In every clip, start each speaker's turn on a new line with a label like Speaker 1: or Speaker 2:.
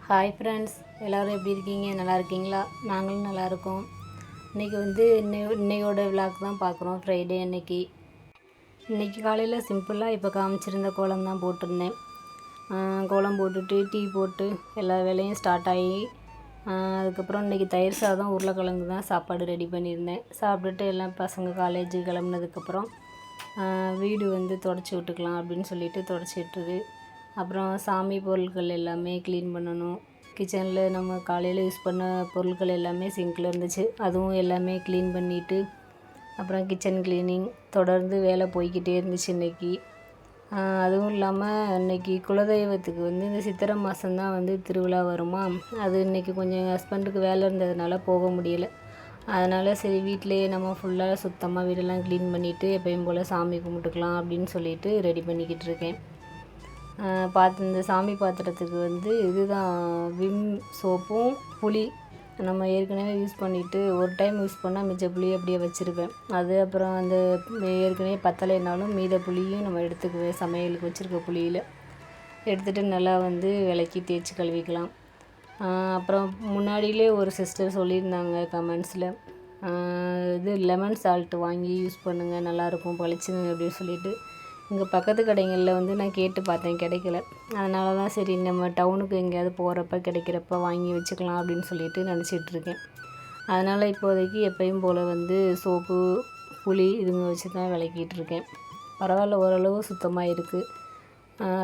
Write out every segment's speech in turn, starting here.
Speaker 1: Hi friends, எல்லோரும் எப்படி இருக்கீங்க? நல்லா இருக்கீங்களா? நாங்களும் நல்லா இருக்கோம். இன்றைக்கி வந்து இன்னையோட விளாக் தான் பார்க்குறோம். ஃப்ரைடே அன்னைக்கு. இன்றைக்கி காலையில் சிம்பிளாக இப்போ காமிச்சிருந்த கோலம் தான் போட்டிருந்தேன். கோலம் போட்டுட்டு டீ போட்டு எல்லா வேலையும் ஸ்டார்ட் ஆகி அதுக்கப்புறம் இன்றைக்கி தயிர் சாதம் உருளைக்கிழங்கு தான் சாப்பாடு ரெடி பண்ணியிருந்தேன். சாப்பிட்டுட்டு எல்லாம் பசங்க காலேஜுக்கு கிளம்புனதுக்கப்புறம் வீடு வந்து தொடச்சி விட்டுக்கலாம் அப்படின்னு சொல்லிட்டு தொடச்சி விட்டுது. அப்புறம் சாமி பொருட்கள் எல்லாமே க்ளீன் பண்ணணும். கிச்சனில் நம்ம காலையில் யூஸ் பண்ண பொருட்கள் எல்லாமே சிங்கில் இருந்துச்சு, அதுவும் எல்லாமே க்ளீன் பண்ணிவிட்டு அப்புறம் கிச்சன் க்ளீனிங் தொடர்ந்து வேலை போய்கிட்டே இருந்துச்சு இன்றைக்கி. அதுவும் இல்லாமல் இன்றைக்கி குலதெய்வத்துக்கு வந்து இந்த சித்திரை மாதம்தான் வந்து திருவிழா வருமா. அது இன்றைக்கி கொஞ்சம் எங்கள் ஹஸ்பண்டுக்கு வேலை இருந்ததுனால போக முடியலை. அதனால் சரி வீட்டிலையே நம்ம ஃபுல்லாக சுத்தமாக வீடெல்லாம் க்ளீன் பண்ணிவிட்டு எப்பயும் போல் சாமி கும்பிட்டுக்கலாம் அப்படின்னு சொல்லிட்டு ரெடி பண்ணிக்கிட்டு இருக்கேன். இந்த சாமி பாத்திரத்துக்கு வந்து இதுதான் விம் சோப்பும் புளி நம்ம ஏற்கனவே யூஸ் பண்ணிவிட்டு ஒரு டைம் யூஸ் பண்ணால் மிச்ச புளி அப்படியே வச்சுருப்பேன். அது அப்புறம் அந்த ஏற்கனவே பத்தலைனாலும் மீத புளியும் நம்ம எடுத்துக்குவேன். சமையலுக்கு வச்சுருக்க புளியில் எடுத்துகிட்டு நல்லா வந்து விளக்கி தேய்ச்சி கழுவிக்கலாம். அப்புறம் முன்னாடியிலே ஒரு சிஸ்டர் சொல்லியிருந்தாங்க கமெண்ட்ஸில், இது லெமன் சால்ட் வாங்கி யூஸ் பண்ணுங்கள், நல்லாயிருக்கும் பளிச்சுன்னு அப்படின்னு சொல்லிட்டு. இங்கே பக்கத்து கடைகளில் வந்து நான் கேட்டு பார்த்தேன், கிடைக்கல. அதனால தான் சரி நம்ம டவுனுக்கு எங்கேயாவது போகிறப்ப கிடைக்கிறப்ப வாங்கி வச்சுக்கலாம் அப்படின்னு சொல்லிட்டு நினச்சிட்ருக்கேன். அதனால் இப்போதைக்கு எப்பயும் போல் வந்து சோப்பு புளி இதுங்க வச்சு தான் விளக்கிட்டுருக்கேன். பரவாயில்ல, ஓரளவு சுத்தமாக இருக்குது.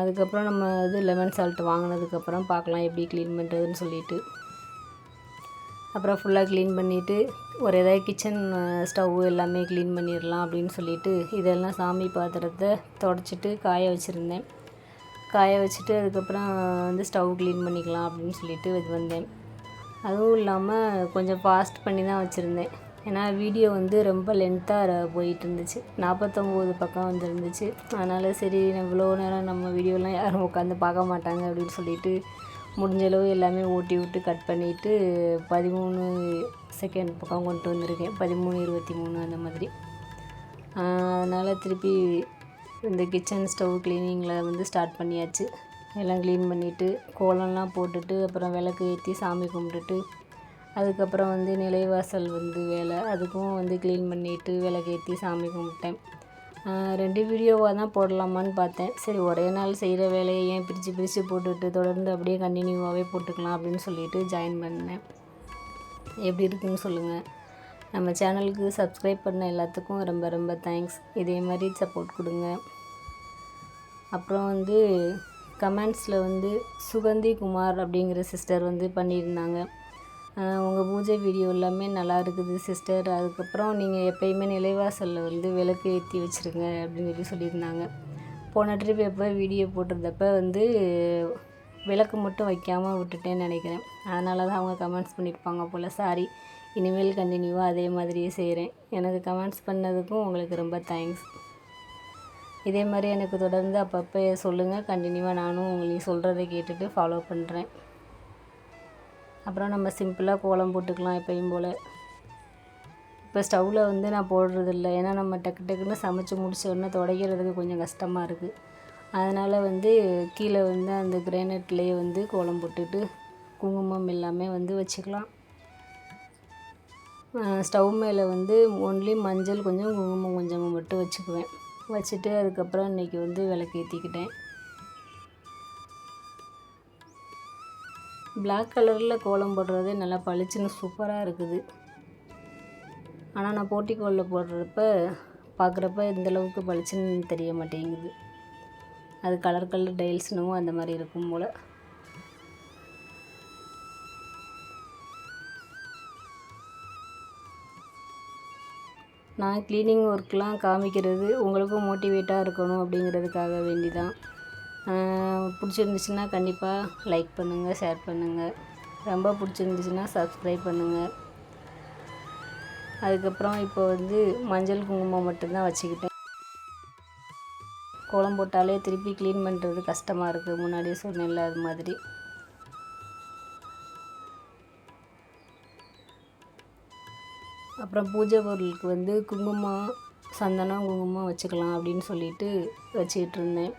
Speaker 1: அதுக்கப்புறம் நம்ம இது லெமன் சால்ட் வாங்கினதுக்கப்புறம் பார்க்கலாம் எப்படி க்ளீன் பண்ணுறதுன்னு சொல்லிட்டு. அப்புறம் ஃபுல்லாக க்ளீன் பண்ணிவிட்டு ஒரு ஏதாவது கிச்சன் ஸ்டவ் எல்லாமே க்ளீன் பண்ணிடலாம் அப்படின்னு சொல்லிட்டு இதெல்லாம் சாமி பாத்திரத்தை தொடச்சிட்டு காய வச்சுருந்தேன். காய வச்சுட்டு அதுக்கப்புறம் வந்து ஸ்டவ் க்ளீன் பண்ணிக்கலாம் அப்படின்னு சொல்லிட்டு இது வந்தேன். அதுவும் இல்லாமல் கொஞ்சம் ஃபாஸ்ட் பண்ணி தான் வச்சுருந்தேன். ஏன்னா வீடியோ வந்து ரொம்ப லென்த்தாக போயிட்டு இருந்துச்சு. 49 பக்கம் வந்துருந்துச்சு. அதனால் சரி இவ்வளோ நேரம் நம்ம வீடியோலாம் யாரும் உட்காந்து பார்க்க மாட்டாங்க அப்படின்னு சொல்லிட்டு முடிஞ்சளவு எல்லாமே ஓட்டி விட்டு கட் பண்ணிவிட்டு 13 செகண்ட் பக்கம் கொண்டு வந்திருக்கேன். 13:23 அந்த மாதிரி. அதனால் திருப்பி இந்த கிச்சன் ஸ்டவ் க்ளீனிங்கில் வந்து ஸ்டார்ட் பண்ணியாச்சு. எல்லாம் க்ளீன் பண்ணிவிட்டு கோலம்லாம் போட்டுட்டு அப்புறம் விளக்கு ஏற்றி சாமி கும்பிட்டுட்டு அதுக்கப்புறம் வந்து நிலைவாசல் வந்து வேலை, அதுக்கும் வந்து க்ளீன் பண்ணிவிட்டு விளக்கு ஏற்றி சாமி கும்பிட்டேன். 2 வீடியோவாக தான் போடலாமான்னு பார்த்தேன். சரி ஒரே நாள் செய்கிற வேலையை ஏன் பிரித்து போட்டுட்டு தொடர்ந்து அப்படியே கண்டினியூவாகவே போட்டுக்கலாம் அப்படின்னு சொல்லிட்டு ஜாயின் பண்ணேன். எப்படி இருக்குன்னு சொல்லுங்கள். நம்ம சேனலுக்கு சப்ஸ்கிரைப் பண்ண எல்லாத்துக்கும் ரொம்ப ரொம்ப தேங்க்ஸ். இதே மாதிரி சப்போர்ட் கொடுங்க. அப்புறம் வந்து கமெண்ட்ஸில் வந்து சுகந்தி குமார் அப்படிங்கிற சிஸ்டர் வந்து பண்ணியிருந்தாங்க, உங்கள் பூஜை வீடியோ எல்லாமே நல்லா இருக்குது சிஸ்டர், அதுக்கப்புறம் நீங்கள் எப்பயுமே நிலைவாசலில் வந்து விளக்கு ஏற்றி வச்சுருங்க அப்படின்னு சொல்லியிருந்தாங்க. போன ட்ரிப் எப்போ வீடியோ போட்டிருந்தப்ப வந்து விளக்கு மட்டும் வைக்காமல் விட்டுட்டேன்னு நினைக்கிறேன். அதனால தான் அவங்க கமெண்ட்ஸ் பண்ணியிருப்பாங்க போல். சாரி, இனிமேல் கண்டினியூவாக அதே மாதிரியே செய்கிறேன். எனக்கு கமெண்ட்ஸ் பண்ணதுக்கும் உங்களுக்கு ரொம்ப தேங்க்ஸ். இதே மாதிரி எனக்கு தொடர்ந்து அப்பப்போ சொல்லுங்கள். கண்டினியூவாக நானும் உங்களுக்கு சொல்கிறத கேட்டுட்டு ஃபாலோ பண்ணுறேன். அப்புறம் நம்ம சிம்பிளாக கோலம் போட்டுக்கலாம் எப்பயும் போல். இப்போ ஸ்டவ்வில் வந்து நான் போடுறதில்ல, ஏன்னா நம்ம டக்கு டக்குன்னு சமைச்சு முடிச்ச உடனே துடைக்கிறதுக்கு கொஞ்சம் கஷ்டமாக இருக்குது. அதனால் வந்து கீழே வந்து அந்த கிரானைட்லேயே வந்து கோலம் போட்டுட்டு குங்குமம் எல்லாமே வந்து வச்சுக்கலாம். ஸ்டவ் மேலே வந்து ஒன்லி மஞ்சள் கொஞ்சம் குங்குமம் கொஞ்சமாக மட்டும் வச்சுக்குவேன். வச்சுட்டு அதுக்கப்புறம் இன்றைக்கி வந்து விளக்கு ஏற்றிக்கிட்டேன். பிளாக் கலரில் கோலம் போடுறதே நல்லா பளிச்சுன்னு சூப்பராக இருக்குது. ஆனால் நான் போர்ட்டிகோலில் போடுறப்ப பார்க்குறப்ப இந்தளவுக்கு பளிச்சுன்னு தெரிய மாட்டேங்குது. அது கலர் டைல்ஸ்னும் அந்த மாதிரி இருக்கும் போல். நான் க்ளீனிங் ஒர்க்லாம் காமிக்கிறது உங்களுக்கும் மோட்டிவேட்டாக இருக்கணும் அப்படிங்கிறதுக்காக வேண்டி தான். பிடிச்சிருந்துச்சுன்னா கண்டிப்பாக லைக் பண்ணுங்கள், ஷேர் பண்ணுங்கள். ரொம்ப பிடிச்சிருந்துச்சுன்னா சப்ஸ்கிரைப் பண்ணுங்கள். அதுக்கப்புறம் இப்போ வந்து மஞ்சள் குங்குமம் மட்டும்தான் வச்சுக்கிட்டேன். கோலம் போட்டாலே திருப்பி க்ளீன் பண்ணுறது கஷ்டமாக இருக்குது, முன்னாடியே சொன்னேன்ல அது மாதிரி. அப்புறம் பூஜை பொருளுக்கு வந்து குங்குமம் சந்தனம் குங்குமம் வச்சுக்கலாம் அப்படின்னு சொல்லிட்டு வச்சுக்கிட்டு இருந்தேன்.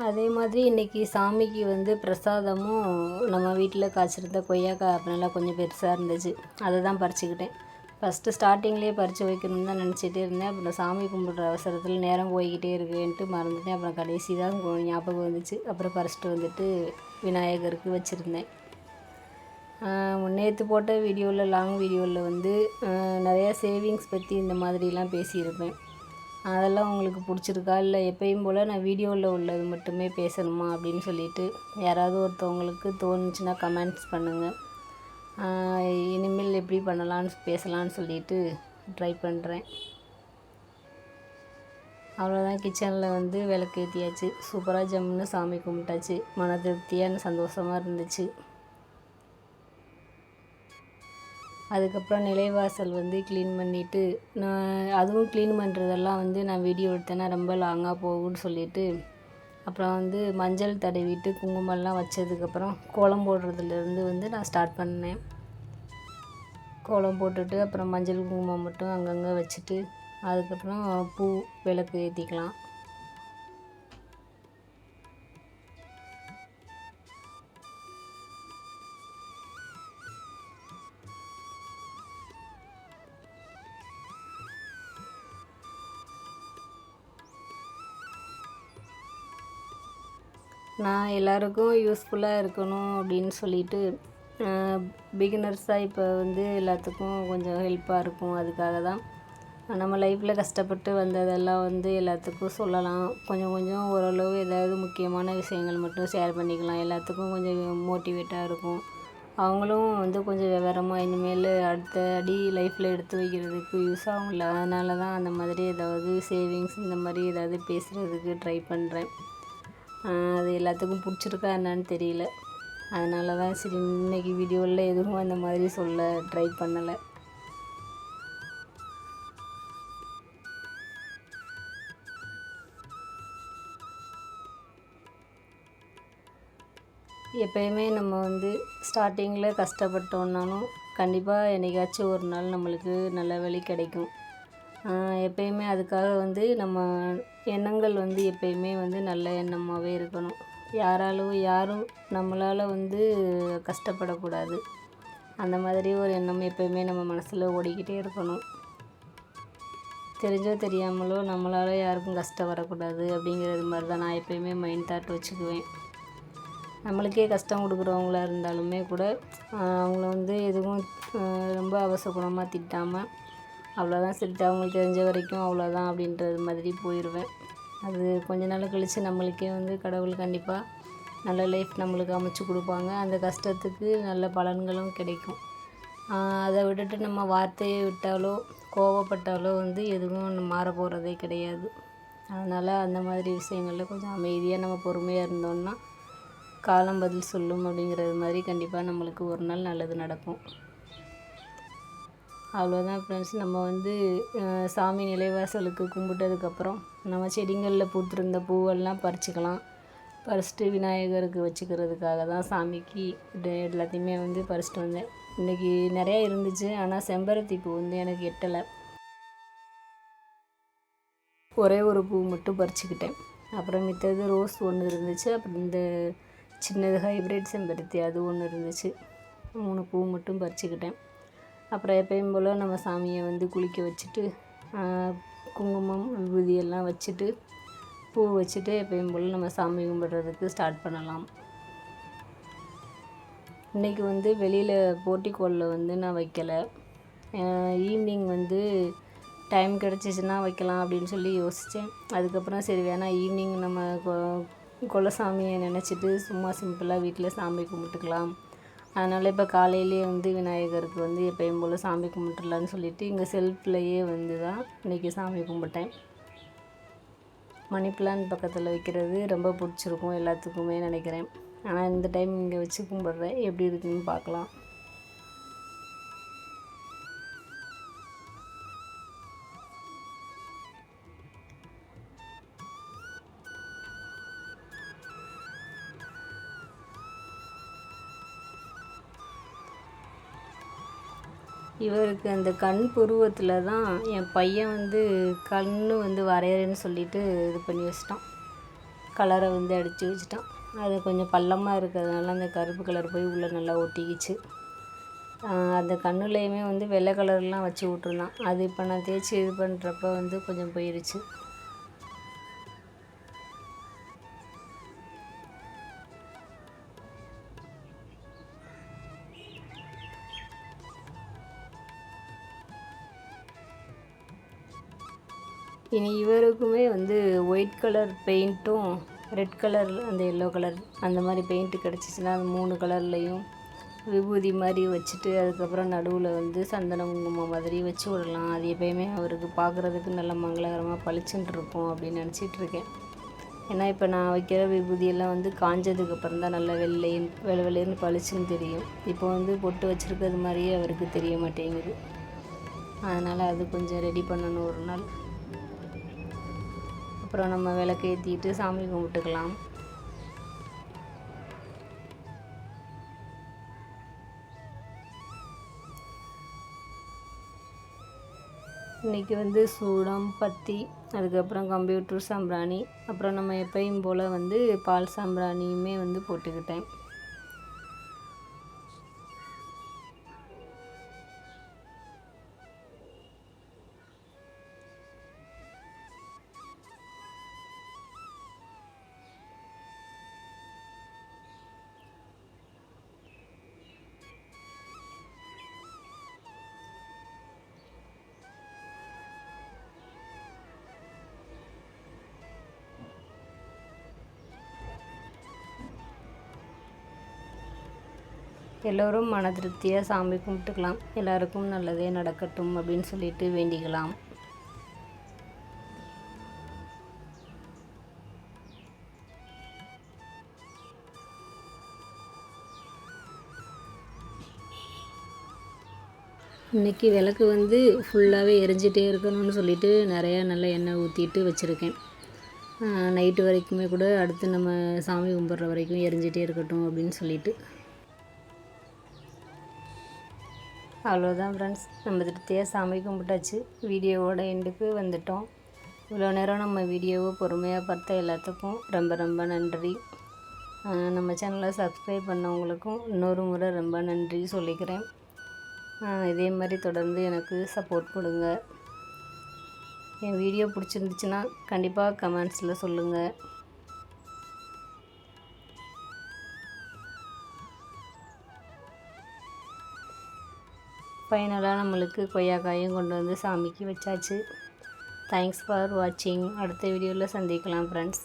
Speaker 1: அதே மாதிரி இன்றைக்கி சாமிக்கு வந்து பிரசாதமும் நம்ம வீட்டில் காய்ச்சிருந்த கொய்யாக்காய் நல்லா கொஞ்சம் பெருசாக இருந்துச்சு. அதை தான் பறிச்சுக்கிட்டேன். ஃபஸ்ட்டு ஸ்டார்டிங்லேயே பறித்து வைக்கணும்னு தான் நினச்சிட்டே இருந்தேன். அப்புறம் சாமி கும்பிட்ற அவசரத்தில் நேரம் போய்கிட்டே இருக்குன்ட்டு மறந்துட்டேன். அப்புறம் கடைசி தான் ஞாபகம் வந்துச்சு. அப்புறம் பறிச்சிட்டு வந்துட்டு விநாயகருக்கு வச்சுருந்தேன். நேற்று போட்ட வீடியோவில் லாங் வீடியோவில் வந்து நிறையா சேவிங்ஸ் பற்றி இந்த மாதிரிலாம் பேசியிருப்பேன். அதெல்லாம் உங்களுக்கு பிடிச்சிருக்கா, இல்லை எப்பயும் போல் நான் வீடியோவில் உள்ளது மட்டுமே பேசணுமா அப்படின்னு சொல்லிட்டு யாராவது ஒருத்தவங்களுக்கு தோணுச்சுன்னா கமெண்ட்ஸ் பண்ணுங்கள். இனிமேல் எப்படி பேசலான்னு சொல்லிட்டு ட்ரை பண்ணுறேன். அவ்வளோதான். கிச்சனில் வந்து விளக்கு ஏற்றியாச்சு. சூப்பராக ஜம்முன்னு சாமி கும்பிட்டாச்சு. மன திருப்தியாக சந்தோஷமாக இருந்துச்சு. அதுக்கப்புறம் நிலைவாசல் வந்து க்ளீன் பண்ணிவிட்டு அதுவும் க்ளீன் பண்ணுறதெல்லாம் வந்து நான் வீடியோ எடுத்தேன்னா ரொம்ப லாங்காக போகும்னு சொல்லிவிட்டு அப்புறம் வந்து மஞ்சள் தடவிட்டு குங்குமம்லாம் வச்சதுக்கப்புறம் கோலம் போடுறதுலேருந்து வந்து நான் ஸ்டார்ட் பண்ணேன். கோலம் போட்டுட்டு அப்புறம் மஞ்சள் குங்குமம் மட்டும் அங்கங்கே வச்சுட்டு அதுக்கப்புறம் பூ விளக்கு ஏற்றிக்கலாம். நான் எல்லாருக்கும் யூஸ்ஃபுல்லாக இருக்கணும் அப்படின்னு சொல்லிட்டு பிகினர்ஸாக இப்போ வந்து எல்லாத்துக்கும் கொஞ்சம் ஹெல்ப்பாக இருக்கும். அதுக்காக தான் நம்ம லைஃப்பில் கஷ்டப்பட்டு வந்ததெல்லாம் வந்து எல்லாத்துக்கும் சொல்லலாம். கொஞ்சம் கொஞ்சம் ஓரளவு ஏதாவது முக்கியமான விஷயங்கள் மட்டும் ஷேர் பண்ணிக்கலாம். எல்லாத்துக்கும் கொஞ்சம் மோட்டிவேட்டாக இருக்கும். அவங்களும் வந்து கொஞ்சம் விவரமாக இனிமேல் அடுத்த அடி லைஃப்பில் எடுத்து வைக்கிறதுக்கு யூஸ் ஆகும்ல. அதனால தான் அந்த மாதிரி ஏதாவது சேவிங்ஸ் இந்த மாதிரி ஏதாவது பேசுகிறதுக்கு ட்ரை பண்ணுறேன். அது எல்லாத்துக்கும் பிடிச்சிருக்கா என்னான்னு தெரியல. அதனால தான் சரி இன்றைக்கி வீடியோவில் எதுவும் அந்த மாதிரி சொல்ல ட்ரை பண்ணலை. எப்பயுமே நம்ம வந்து ஸ்டார்டிங்கில் கஷ்டப்பட்டோன்னாலும் கண்டிப்பாக என்றைக்காச்சும் ஒரு நாள் நம்மளுக்கு நல்ல வழி கிடைக்கும். எப்பயுமே அதுக்காக வந்து நம்ம எண்ணங்கள் வந்து எப்பயுமே வந்து நல்ல எண்ணமாகவே இருக்கணும். யாரும் நம்மளால் வந்து கஷ்டப்படக்கூடாது. அந்த மாதிரி ஒரு எண்ணம் எப்பயுமே நம்ம மனசில் ஓடிக்கிட்டே இருக்கணும். தெரிஞ்சோ தெரியாமலோ நம்மளால் யாருக்கும் கஷ்டம் வரக்கூடாது அப்படிங்கிறது மாதிரி தான் நான் எப்பயுமே மைண்ட் தாட் வச்சுக்குவேன். நம்மளுக்கே கஷ்டம் கொடுக்குறவங்களா இருந்தாலுமே கூட அவங்கள வந்து எதுவும் ரொம்ப அவசகுணமாக திட்டாமல் அவ்வளோதான், சரி அவங்களுக்கு தெரிஞ்ச வரைக்கும் அவ்வளோதான் அப்படின்றது மாதிரி போயிடுவேன். அது கொஞ்ச நாள் கழித்து நம்மளுக்கே வந்து கடவுள் கண்டிப்பாக நல்ல லைஃப் நம்மளுக்கு அமைச்சு கொடுப்பாங்க. அந்த கஷ்டத்துக்கு நல்ல பலன்களும் கிடைக்கும். அதை விட்டுட்டு நம்ம வார்த்தையை விட்டாலோ கோவப்பட்டாலோ வந்து எதுவும் மாற போகிறதே கிடையாது. அதனால் அந்த மாதிரி விஷயங்களில் கொஞ்சம் அமைதியாக நம்ம பொறுமையாக இருந்தோம்னா காலம் பதில் சொல்லும் அப்படிங்கிறது மாதிரி கண்டிப்பாக நம்மளுக்கு ஒரு நாள் நல்லது நடக்கும். அவ்வளோதான் ஃப்ரெண்ட்ஸ். நம்ம வந்து சாமி நிலைவாசலுக்கு கும்பிட்டதுக்கப்புறம் நம்ம செடிகளில் பூத்திருந்த பூவெல்லாம் பறிச்சுக்கலாம். பறிச்சிட்டு விநாயகருக்கு வச்சுக்கிறதுக்காக தான் சாமிக்கு எல்லாத்தையுமே வந்து பறிச்சிட்டு வந்தேன். இன்றைக்கி நிறையா இருந்துச்சு. ஆனால் செம்பருத்தி பூ வந்து எனக்கு எட்டலை. ஒரே ஒரு பூ மட்டும் பறிச்சுக்கிட்டேன். அப்புறம் மித்தது ரோஸ் ஒன்று இருந்துச்சு. அப்புறம் இந்த சின்னது ஹைப்ரிட் செம்பருத்தி அது ஒன்று இருந்துச்சு. 3 பூ மட்டும் பறிச்சுக்கிட்டேன். அப்புறம் எப்பயும் போல் நம்ம சாமியை வந்து குளிக்க வச்சுட்டு குங்குமம் விபூதி எல்லாம் வச்சுட்டு பூ வச்சுட்டு எப்பயும் போல் நம்ம சாமி கும்பிட்றதுக்கு ஸ்டார்ட் பண்ணலாம். இன்றைக்கி வந்து வெளியில் போர்ட்டிகோலில் வந்து நான் வைக்கலை. ஈவினிங் வந்து டைம் கிடச்சிச்சின்னா வைக்கலாம் அப்படின்னு சொல்லி யோசித்தேன். அதுக்கப்புறம் சரி வேணாம், ஈவினிங் நம்ம குலசாமியை நினச்சிட்டு சும்மா சிம்பிளாக வீட்டில் சாமி கும்பிட்டுக்கலாம். அதனால் இப்போ காலையிலே வந்து விநாயகருக்கு வந்து எப்பயும் போல் சாமி கும்பிட்டுலான்னு சொல்லிவிட்டு இங்கே செல்ஃப்லேயே வந்து தான் இன்றைக்கி சாமி கும்பிட்டேன். மணி பிளான் பக்கத்தில் வைக்கிறது ரொம்ப பிடிச்சிருக்கும் எல்லாத்துக்குமே நினைக்கிறேன். ஆனால் இந்த டைம் இங்கே வச்சு கும்பிட்றேன். எப்படி இருக்குன்னு பார்க்கலாம். இவருக்கு அந்த கண் புருவத்தில் தான் என் பையன் வந்து கண் வந்து வரைகிறேன்னு சொல்லிட்டு இது பண்ணி வச்சிட்டான். கலரை வந்து அடித்து வச்சுட்டான். அது கொஞ்சம் பள்ளமாக இருக்கிறதுனால அந்த கருப்பு கலர் போய் உள்ளே நல்லா ஒட்டிக்கிச்சு. அந்த கண்ணுலேயுமே வந்து வெள்ளை கலர்லாம் வச்சு விட்ருந்தான். அது இப்போ நான் தேய்ச்சி இது பண்ணுறப்ப வந்து கொஞ்சம் போயிடுச்சு. இனி இவருக்குமே வந்து ஒயிட் கலர் பெயிண்ட்டும் ரெட் கலர் அந்த எல்லோ கலர் அந்த மாதிரி பெயிண்ட்டு கிடச்சிச்சின்னா அந்த 3 கலர்லேயும் விபூதி மாதிரி வச்சுட்டு அதுக்கப்புறம் நடுவில் வந்து சந்தன குங்குமம் மாதிரி வச்சு விடலாம். அது எப்போயுமே அவருக்கு பார்க்குறதுக்கு நல்ல மங்களகரமாக பளிச்சுன்னு இருக்கும் அப்படின்னு நினச்சிட்டு இருக்கேன். ஏன்னா இப்போ நான் வைக்கிற விபூதியெல்லாம் வந்து காஞ்சதுக்கப்புறம் தான் நல்லா வெள்ளைன்னு பளிச்சுன்னு தெரியும். இப்போ வந்து பொட்டு வச்சுருக்கிறது மாதிரியே அவருக்கு தெரிய மாட்டேங்குது. அதனால் அது கொஞ்சம் ரெடி பண்ணணும் ஒரு நாள். அப்புறம் நம்ம விளக்கு ஏற்றிட்டு சாமி கும்பிட்டுக்கலாம். இன்றைக்கி வந்து சூடம் பத்தி அதுக்கப்புறம் கம்ப்யூட்டர் சாம்பிராணி அப்புறம் நம்ம எப்பயும் போல் வந்து பால் சாம்பிராணியுமே வந்து போட்டுக்கிட்டேன். எல்லோரும் மன திருப்தியாக சாமி கும்பிட்டுக்கலாம். எல்லாருக்கும் நல்லதே நடக்கட்டும் அப்படின்னு சொல்லிட்டு வேண்டிக்கலாம். இன்றைக்கி விளக்கு வந்து ஃபுல்லாகவே எரிஞ்சிட்டே இருக்கணும்னு சொல்லிட்டு நிறையா நல்ல எண்ணெய் ஊற்றிட்டு வச்சுருக்கேன். நைட்டு வரைக்குமே கூட அடுத்து நம்ம சாமி கும்பிட்ற வரைக்கும் எரிஞ்சிட்டே இருக்கட்டும் அப்படின்னு சொல்லிட்டு. அவ்வளோதான் ஃப்ரெண்ட்ஸ், நம்ம திருப்தியாக சாமி கும்பிட்டாச்சு. வீடியோவோட எண்டுக்கு வந்துட்டோம். இவ்வளோ நேரம் நம்ம வீடியோவை பொறுமையாக பார்த்த எல்லாத்துக்கும் ரொம்ப ரொம்ப நன்றி. நம்ம சேனலை சப்ஸ்கிரைப் பண்ணவங்களுக்கும் இன்னொரு முறை ரொம்ப நன்றி சொல்லிக்கிறேன். இதே மாதிரி தொடர்ந்து எனக்கு சப்போர்ட் கொடுங்க. என் வீடியோ பிடிச்சிருந்துச்சுன்னா கண்டிப்பாக கமெண்ட்ஸில் சொல்லுங்கள். ஃபைனலாக நம்மளுக்கு கொய்யாக்காயும் கொண்டு வந்து சாமிக்கு வச்சாச்சு. தேங்க்ஸ் ஃபார் வாட்சிங். அடுத்த வீடியோவில் சந்திக்கலாம் ஃப்ரெண்ட்ஸ்.